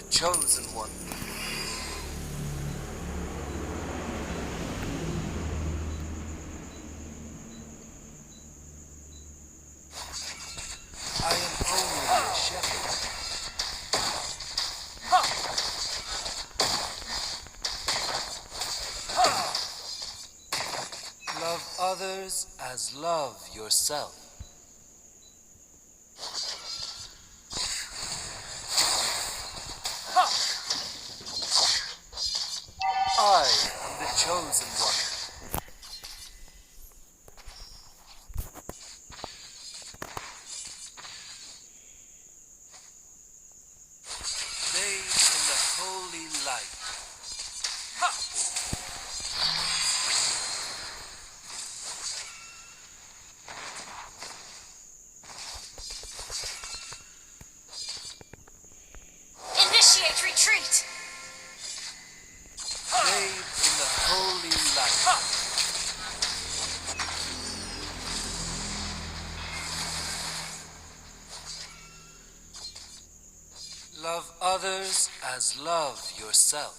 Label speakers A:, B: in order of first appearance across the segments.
A: chosen one. I am only a shepherd. Love others as love yourself. I am the chosen one. Bathed in the holy light.
B: Initiate retreat!
A: Bathed in the holy light. Love others as love yourself.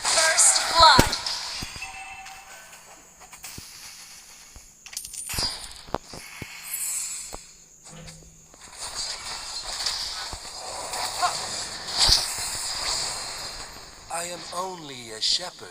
B: First blood!
A: I am only a shepherd.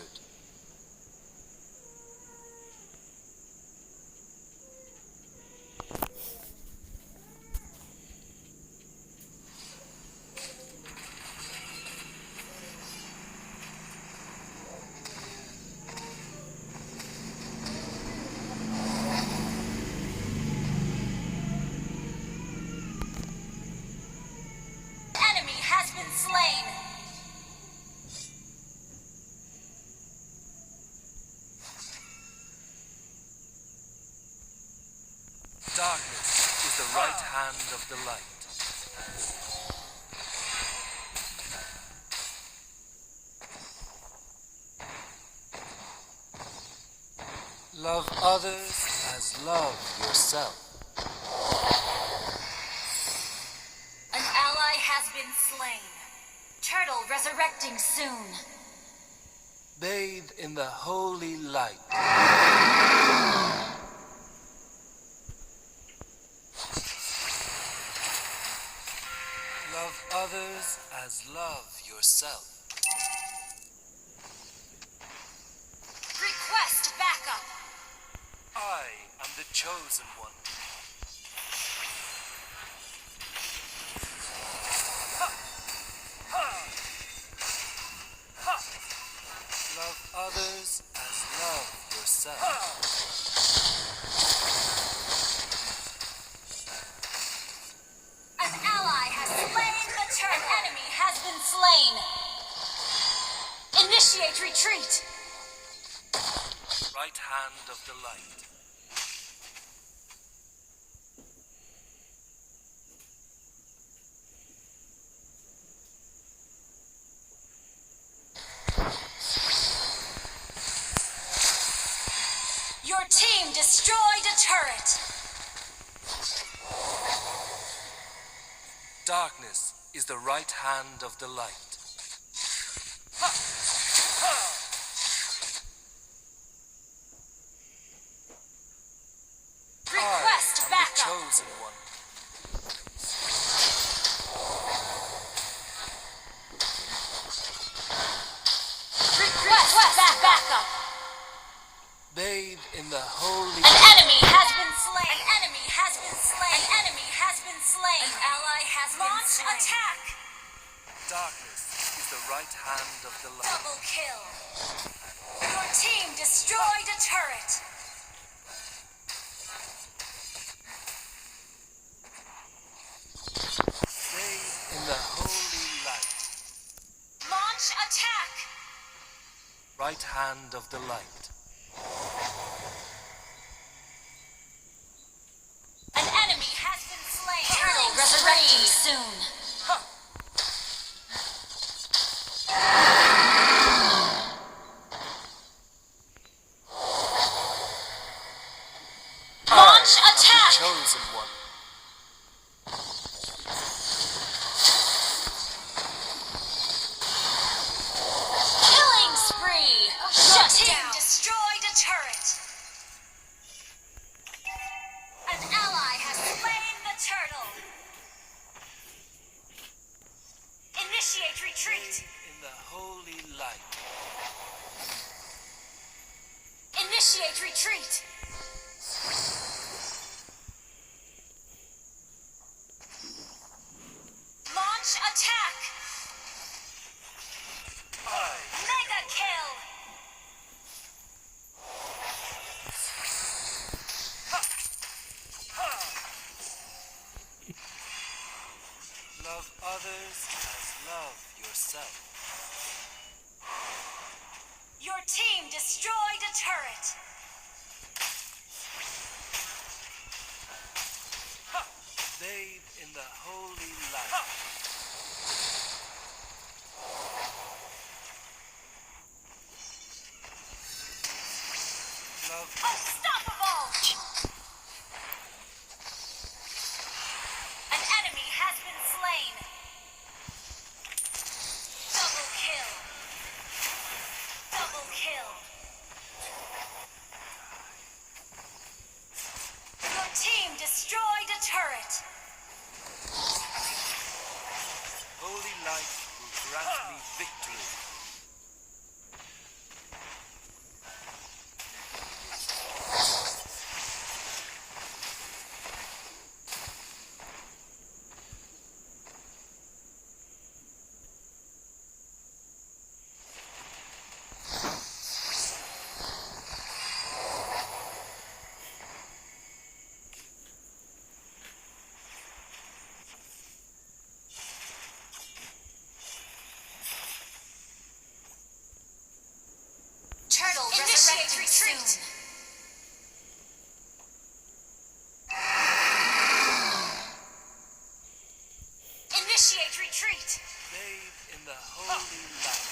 B: Enemy has been slain!
A: Darkness is the right hand of the light. Love others as love yourself.
B: An ally has been slain. Turtle resurrecting soon.
A: Bathe in the holy light. Love others as love yourself.
B: Request backup!
A: I am the chosen one. Love others as love yourself.
B: An ally has slain the turtle. An enemy has been slain. Initiate retreat.
A: Right hand of the light.
B: Your team destroyed a turret.
A: Darkness is the right hand of the light.
B: Request
A: I am the
B: backup.
A: chosen one.
B: Request backup.
A: Bathe in the holy
B: An enemy has been slain. An enemy has been slain. An enemy has been slain. An ally has been slain. Launch attack.
A: Darkness is the right hand of the light.
B: Double kill. Your team destroyed a turret.
A: Bathe in the holy light.
B: Launch attack.
A: Right hand of the light.
B: An enemy has been slain. Turtle resurrecting soon. Launch
A: I am
B: attack.
A: the chosen one.
B: Initiate retreat. Launch attack. Mega kill.
A: Love others as love yourself.
B: Your team destroyed a turret.
A: Bathe in the holy light. Love
B: Unstoppable. An enemy has been slain. Double kill. Double kill. Your team destroyed a turret.
A: holy light will grant me victory.
B: Turtle initiate retreat. Initiate retreat.
A: Bathe in the holy light.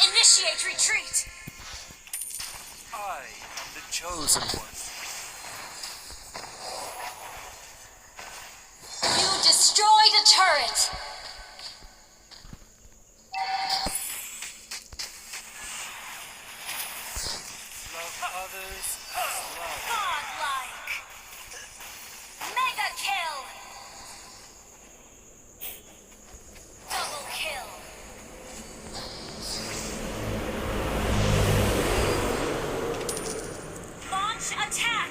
B: Initiate retreat.
A: I am the chosen one.
B: You destroyed a turret.
A: Love others as love.
B: Godlike. Mega kill. Double kill. Launch attack.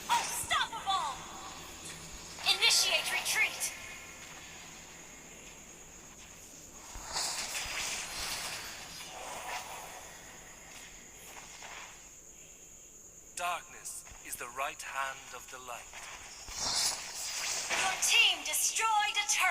B: Unstoppable. Initiate retreat.
A: Darkness is the right hand of the light.
B: Your team destroyed a turret.